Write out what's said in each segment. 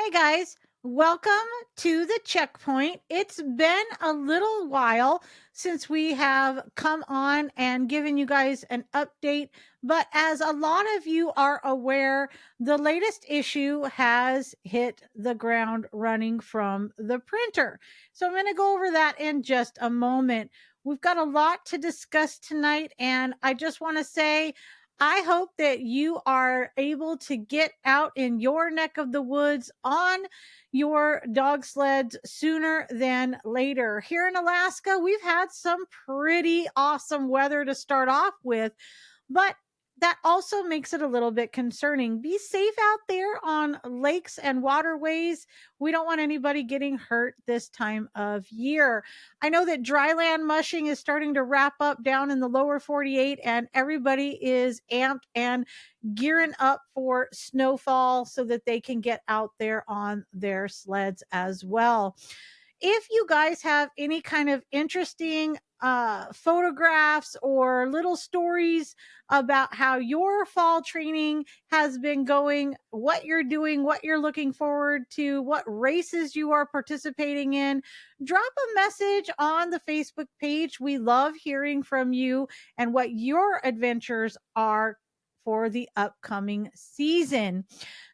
Hey guys, welcome to the checkpoint. It's been a little while since we have come on and given you guys an update, but as a lot of you are aware, the latest issue has hit the ground running from the printer. So I'm going to go over that in just a moment. We've got a lot to discuss tonight, and I just want to say, I hope that you are able to get out in your neck of the woods on your dog sleds sooner than later. Here in Alaska, we've had some pretty awesome weather to start off with, but that also makes it a little bit concerning. Be safe out there on lakes and waterways. We don't want anybody getting hurt this time of year. I know that dryland mushing is starting to wrap up down in the lower 48, and everybody is amped and gearing up for snowfall so that they can get out there on their sleds as well. If you guys have any kind of interesting photographs or little stories about how your fall training has been going, what you're doing, what you're looking forward to, what races you are participating in, drop a message on the Facebook page. We love hearing from you and what your adventures are for the upcoming season.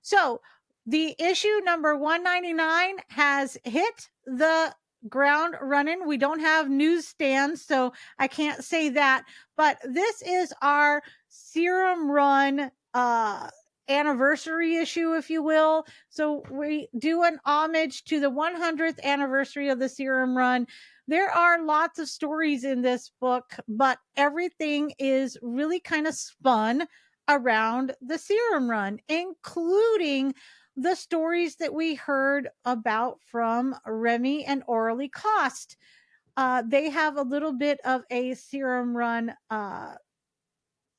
So, the issue number 199 has hit the ground running. We don't have newsstands, so I can't say that. But this is our serum run anniversary issue, if you will. So we do an homage to the 100th anniversary of the serum run. There are lots of stories in this book, but everything is really kind of spun around the serum run, including the stories that we heard about from Remy and Orally Cost. They have a little bit of a serum run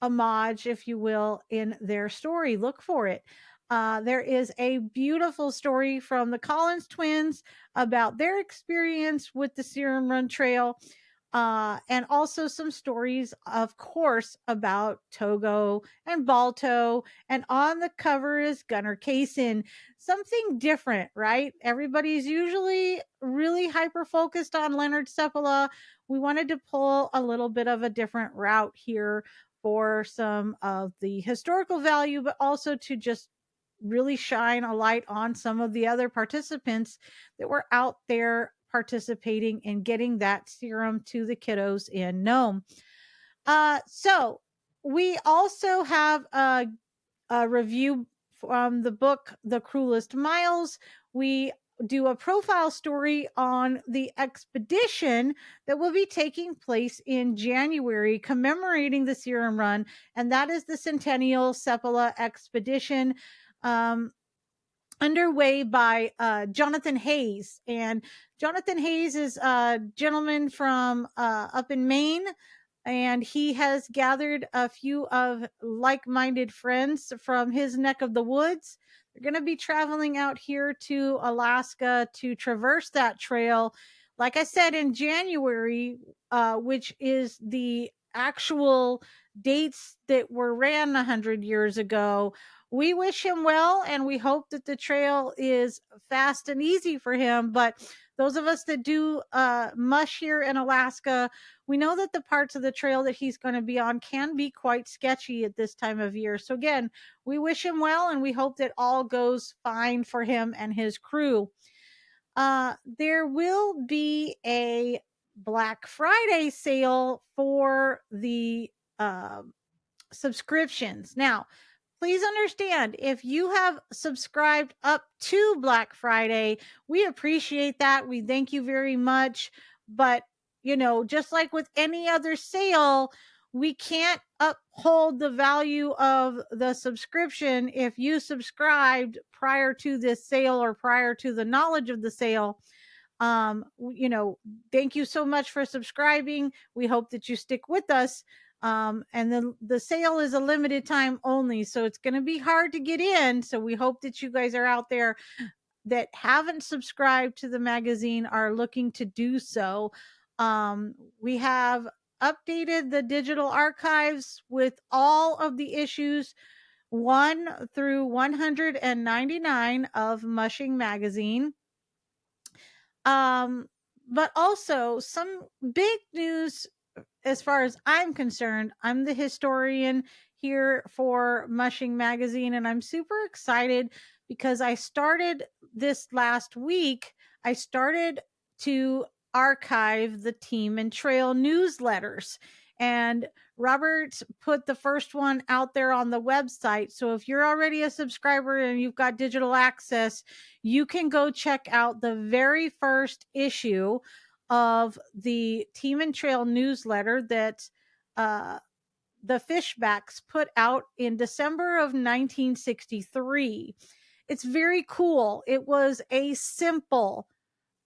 homage, if you will, in their story. Look for it. There is a beautiful story from the Collins twins about their experience with the Serum Run Trail, and also some stories, of course, about Togo and Balto. And on the cover is Gunnar Kaysen. Something different, right? Everybody's usually really hyper focused on Leonard Seppala. We wanted to pull a little bit of a different route here for some of the historical value, but also to just really shine a light on some of the other participants that were out there participating in getting that serum to the kiddos in Nome. So we also have a review from the book The Cruelest Miles. We do a profile story on the expedition that will be taking place in January commemorating the serum run, and that is the Centennial Sepala expedition, um, underway by Jonathan Hayes. And Jonathan Hayes is a gentleman from up in Maine, and he has gathered a few of like-minded friends from his neck of the woods. They're going to be traveling out here to Alaska to traverse that trail, like I said, in January, which is the actual dates that were ran 100 years ago. We wish him well, and we hope that the trail is fast and easy for him. But those of us that do mush here in Alaska, we know that the parts of the trail that he's going to be on can be quite sketchy at this time of year. So, again, we wish him well, and we hope that all goes fine for him and his crew. There will be a Black Friday sale for the subscriptions. Now, please understand, if you have subscribed up to Black Friday, we appreciate that. We thank you very much. But, just like with any other sale, we can't uphold the value of the subscription if you subscribed prior to this sale or prior to the knowledge of the sale. Thank you so much for subscribing. We hope that you stick with us. And then the sale is a limited time only, so it's going to be hard to get in. So we hope that you guys are out there that haven't subscribed to the magazine are looking to do so. We have updated the digital archives with all of the issues. 1 through 199 of Mushing Magazine. Um, but also some big news as far as I'm concerned. I'm the historian here for Mushing Magazine, and I'm super excited because I started this last week. I started to archive the Team and Trail newsletters. And Robert put the first one out there on the website. So if you're already a subscriber and you've got digital access, you can go check out the very first issue of the Team and Trail newsletter that uh, the Fishbacks put out in December of 1963. It's very cool. It was a simple,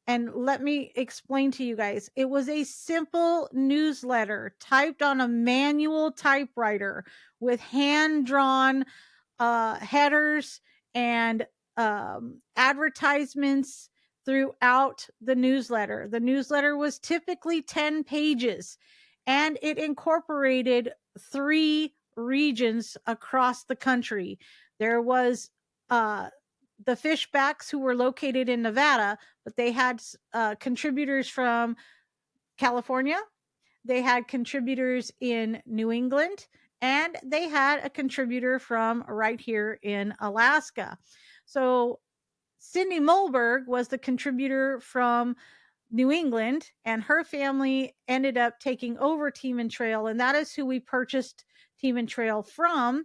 and let me explain to you guys, it was a simple newsletter typed on a manual typewriter with hand drawn headers and advertisements throughout the newsletter. The newsletter was typically 10 pages, and it incorporated 3 regions across the country. There was the Fishbacks, who were located in Nevada, but they had contributors from California, they had contributors in New England, and they had a contributor from right here in Alaska. So Cindy Mulberg was the contributor from New England, and her family ended up taking over Team and Trail, and that is who we purchased Team and Trail from.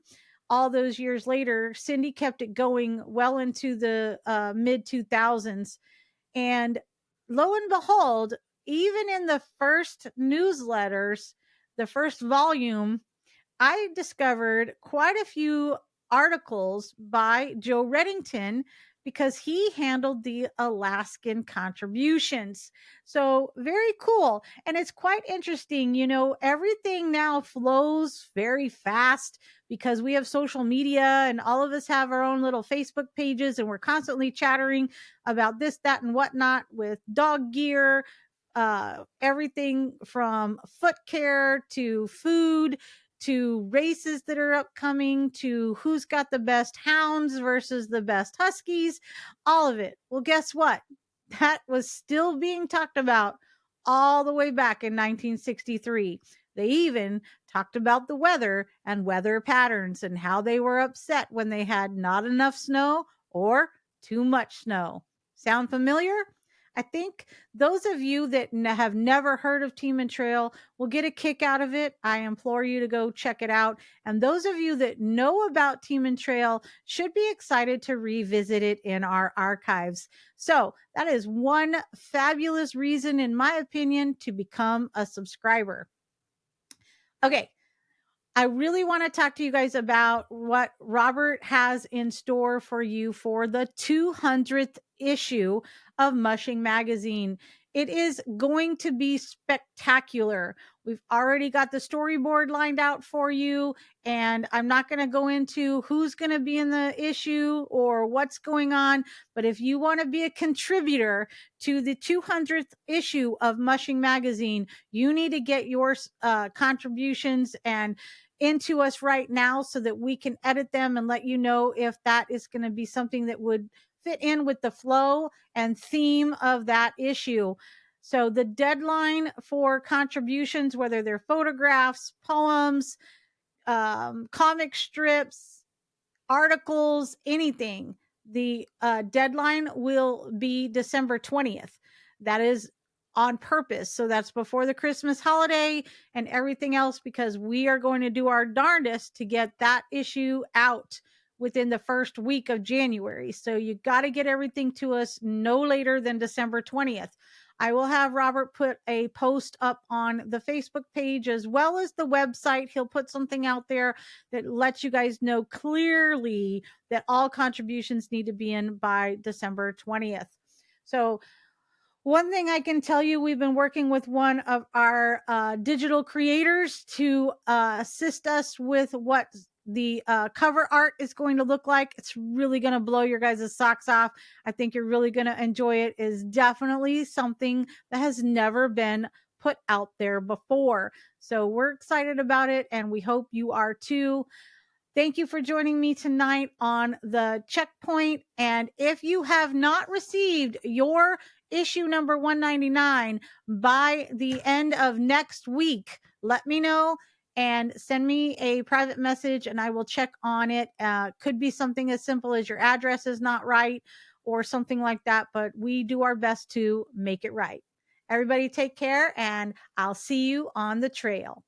All those years later, Cindy kept it going well into the mid 2000s, and lo and behold, even in the first newsletters, the first volume, I discovered quite a few articles by Joe Reddington because he handled the Alaskan contributions. So, very cool. And it's quite interesting. You know, everything now flows very fast because we have social media and all of us have our own little Facebook pages, and we're constantly chattering about this, that, and whatnot with dog gear, everything from foot care to food to races that are upcoming to who's got the best hounds versus the best huskies, all of it. Well, guess what? That was still being talked about all the way back in 1963. They even talked about the weather and weather patterns and how they were upset when they had not enough snow or too much snow. Sound familiar? I think those of you that have never heard of Team and Trail will get a kick out of it. I implore you to go check it out. And those of you that know about Team and Trail should be excited to revisit it in our archives. So that is one fabulous reason, in my opinion, to become a subscriber. Okay, I really want to talk to you guys about what Robert has in store for you for the 200th issue of Mushing Magazine. It is going to be spectacular. We've already got the storyboard lined out for you, and I'm not going to go into who's going to be in the issue or what's going on. But if you want to be a contributor to the 200th issue of Mushing Magazine, you need to get your contributions and into us right now so that we can edit them and let you know if that is going to be something that would fit in with the flow and theme of that issue. So the deadline for contributions, whether they're photographs, poems, comic strips, articles, anything, the deadline will be December 20th. That is on purpose. So that's before the Christmas holiday and everything else, because we are going to do our darndest to get that issue out within the first week of January. So you got to get everything to us no later than December 20th. I will have Robert put a post up on the Facebook page as well as the website. He'll put something out there that lets you guys know clearly that all contributions need to be in by December 20th. So one thing I can tell you, we've been working with one of our digital creators to assist us with what the cover art is going to look like. It's really going to blow your guys' socks off. I think you're really going to enjoy it. Is definitely something that has never been put out there before. So we're excited about it, and we hope you are too. Thank you for joining me tonight on the checkpoint. And if you have not received your issue number 199 by the end of next week, let me know and send me a private message and I will check on it. Could be something as simple as your address is not right or something like that, but we do our best to make it right. Everybody take care and I'll see you on the trail.